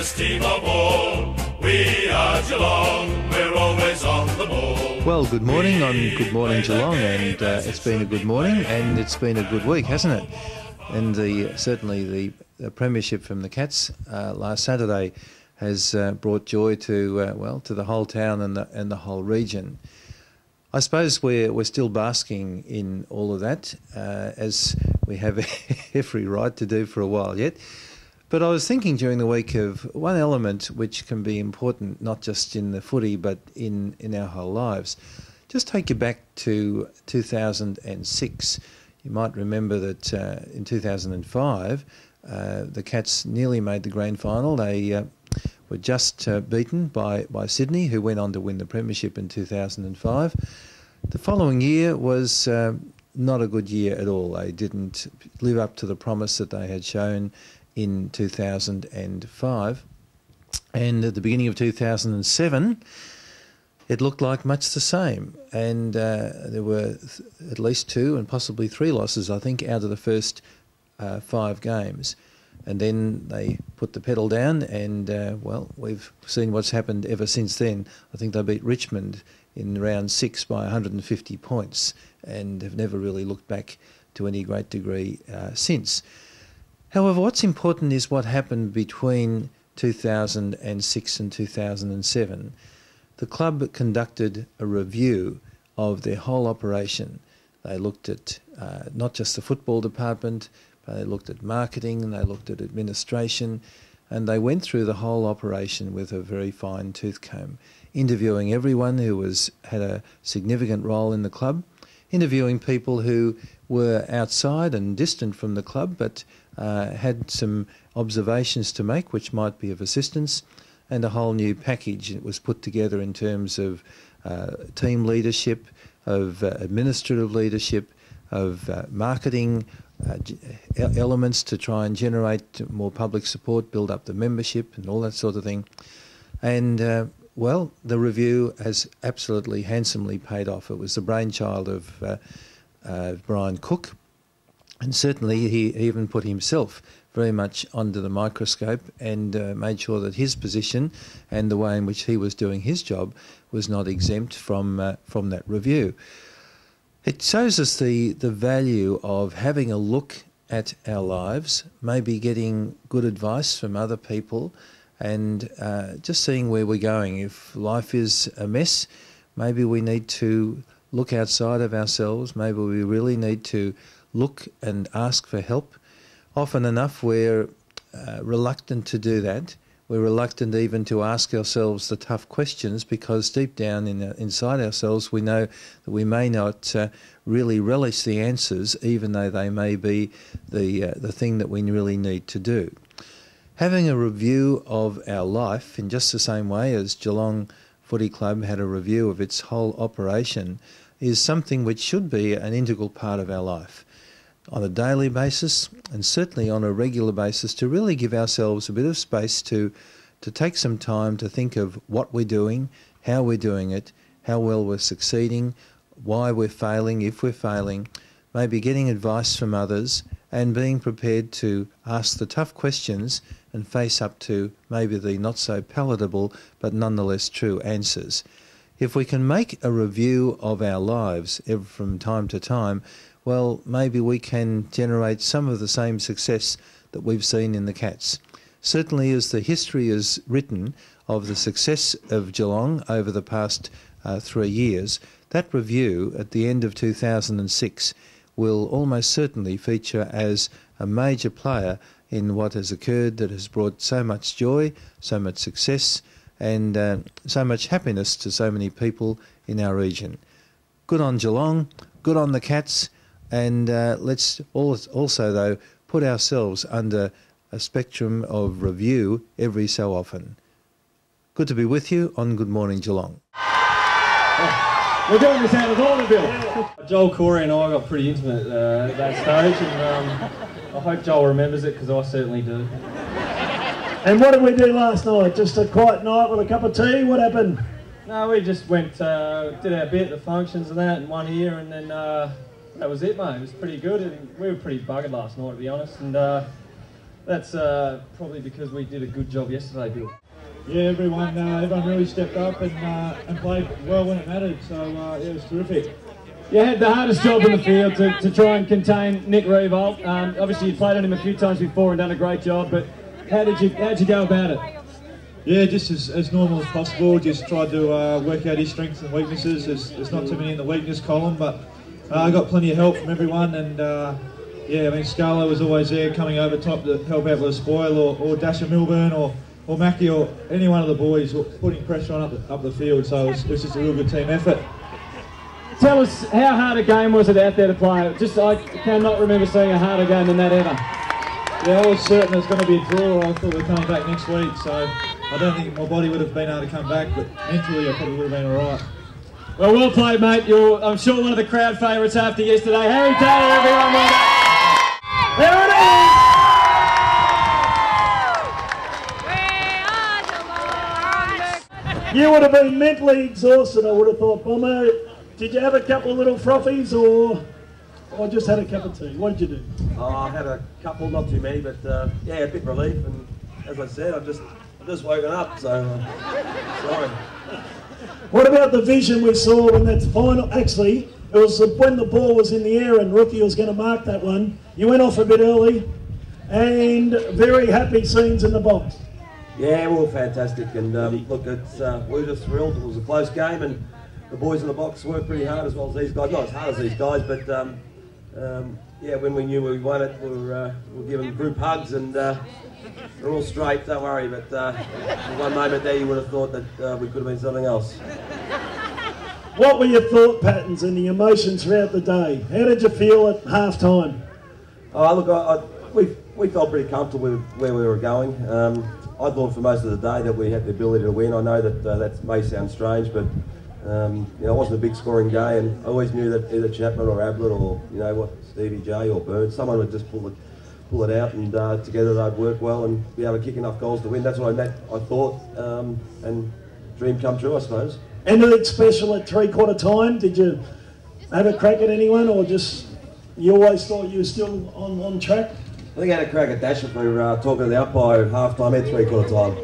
greatest team of all. We are Geelong, we're always on the ball. Well, good morning on Good Morning Geelong, and it's been a good morning and it's been a good week, hasn't it? And certainly the premiership from the Cats last Saturday has brought joy to to the whole town and the whole region. I suppose we're still basking in all of that, as we have every right to do for a while yet. But I was thinking during the week of one element which can be important, not just in the footy, but in our whole lives. Just take you back to 2006. You might remember that in 2005, the Cats nearly made the grand final. They were just beaten by Sydney, who went on to win the premiership in 2005. The following year was not a good year at all. They didn't live up to the promise that they had shown in 2005. And at the beginning of 2007, it looked like much the same. And there were at least 2 and possibly 3 losses, I think, out of the first 5 games. And then they put the pedal down and, we've seen what's happened ever since then. I think they beat Richmond in round 6 by 150 points and have never really looked back to any great degree since. However, what's important is what happened between 2006 and 2007. The club conducted a review of their whole operation. They looked at not just the football department, but they looked at marketing, and they looked at administration, and they went through the whole operation with a very fine tooth comb, interviewing everyone who had a significant role in the club, interviewing people who were outside and distant from the club, but had some observations to make which might be of assistance, and a whole new package that was put together in terms of team leadership, of administrative leadership, of marketing elements to try and generate more public support, build up the membership and all that sort of thing. And the review has absolutely handsomely paid off. It was the brainchild of Brian Cook, and certainly he even put himself very much under the microscope and made sure that his position and the way in which he was doing his job was not exempt from that review. It shows us the value of having a look at our lives, maybe getting good advice from other people, and just seeing where we're going. If life is a mess, maybe we need to look outside of ourselves. Maybe we really need to look and ask for help. Often enough, we're reluctant to do that. We're reluctant even to ask ourselves the tough questions because deep down inside ourselves we know that we may not really relish the answers, even though they may be the thing that we really need to do. Having a review of our life in just the same way as Geelong Footy Club had a review of its whole operation is something which should be an integral part of our life on a daily basis and certainly on a regular basis, to really give ourselves a bit of space to take some time to think of what we're doing, how we're doing it, how well we're succeeding, why we're failing, if we're failing, maybe getting advice from others and being prepared to ask the tough questions and face up to maybe the not so palatable but nonetheless true answers. If we can make a review of our lives from time to time, well, maybe we can generate some of the same success that we've seen in the Cats. Certainly as the history is written of the success of Geelong over the past 3 years, that review at the end of 2006 will almost certainly feature as a major player in what has occurred that has brought so much joy, so much success and so much happiness to so many people in our region. Good on Geelong, good on the Cats, and let's also, though, put ourselves under a spectrum of review every so often. Good to be with you on Good Morning Geelong. We're doing this out of Orderville. Joel, Corey and I got pretty intimate at that stage, and I hope Joel remembers it because I certainly do. And what did we do last night? Just a quiet night with a cup of tea? What happened? No, we just went, did our bit at the functions and that in one year, and then that was it, mate. It was pretty good. We were pretty buggered last night, to be honest, and That's probably because we did a good job yesterday, Bill. Yeah, everyone really stepped up and played well when it mattered. So yeah, it was terrific. You had the hardest job in the field to try and contain Nick Revolt. Obviously, you played on him a few times before and done a great job. But how'd you go about it? Yeah, just as normal as possible. Just tried to work out his strengths and weaknesses. There's not too many in the weakness column, but I got plenty of help from everyone. And yeah, I mean, Scarlo was always there, coming over top to help out with a spoil, or Dasher Milburn, or Mackie, or any one of the boys putting pressure on up the field. So it was just a real good team effort. Tell us, how hard a game was it out there to play? I cannot remember seeing a harder game than that ever. Yeah, I was certain it was going to be a draw. I thought we were coming back next week, so I don't think my body would have been able to come back, but mentally I probably would have been all right. Well played, mate. You're, I'm sure, one of the crowd favourites after yesterday. Harry Taylor, everyone, well done. There it is! You would have been mentally exhausted, I would have thought, Bomber. Did you have a couple of little frothies or just had a cup of tea? What did you do? Oh, I had a couple, not too many, but yeah, a bit relief. And as I said, I've just woken up, so sorry. What about the vision we saw when that final? Actually, it was when the ball was in the air and Rookie was going to mark that one. You went off a bit early, and very happy scenes in the box. Yeah, we were fantastic, and look, we were just thrilled. It was a close game, and the boys in the box worked pretty hard as well as these guys. Not as hard as these guys, but yeah, when we knew we won it, we were giving group hugs, and we're all straight, don't worry. But in one moment there, you would have thought that we could have been something else. What were your thought patterns and the emotions throughout the day? How did you feel at half-time? Oh, look, we felt pretty comfortable with where we were going. I thought for most of the day that we had the ability to win. I know that that may sound strange, but you know, it wasn't a big scoring day, and I always knew that either Chapman or Ablett or Stevie J or Burns, someone would just pull it out, and together they'd work well and be able to kick enough goals to win. That's what I thought, and dream come true, I suppose. Anything special at three-quarter time? Did you have a crack at anyone, or just you always thought you were still on track? I think I had a crack at Dasher for talking to the umpire at half-time and three-quarter time.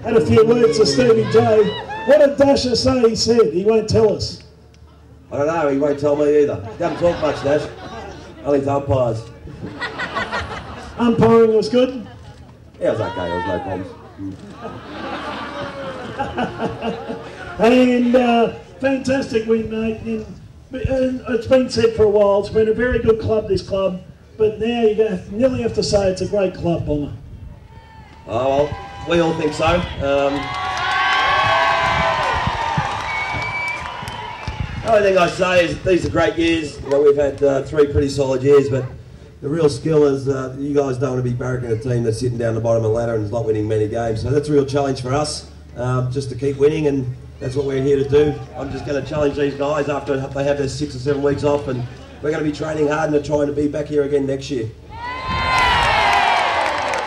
Had a few words to Stevie J. What did Dasher say he said? He won't tell us. I don't know, he won't tell me either. He doesn't talk much, Dash. Only to umpires. Umpiring was good? Yeah, it was okay, there was no problems. And fantastic win, mate. And it's been said for a while, it's been a very good club, this club, but now you nearly have to say it's a great club, Bomber. Oh, well, we all think so. The only thing I say is these are great years. You know, we've had 3 pretty solid years, but the real skill is you guys don't want to be barracking a team that's sitting down the bottom of the ladder and is not winning many games. So that's a real challenge for us, just to keep winning, and that's what we're here to do. I'm just going to challenge these guys after they have their 6 or 7 weeks off, and we're going to be training hard and trying to be back here again next year.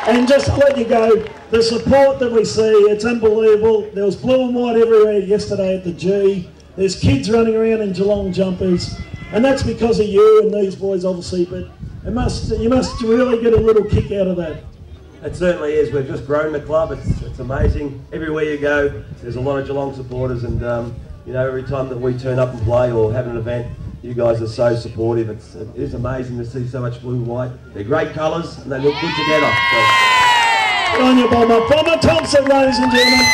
And just to let you go, the support that we see, it's unbelievable. There was blue and white everywhere yesterday at the G. There's kids running around in Geelong jumpers, and that's because of you and these boys, obviously, but you must really get a little kick out of that. It certainly is. We've just grown the club. It's amazing. Everywhere you go, there's a lot of Geelong supporters, and you know, every time that we turn up and play or have an event, you guys are so supportive. It is amazing to see so much blue and white. They're great colours, and they look good together. So. Good on you, Bomber. Bomber Thompson, ladies and gentlemen.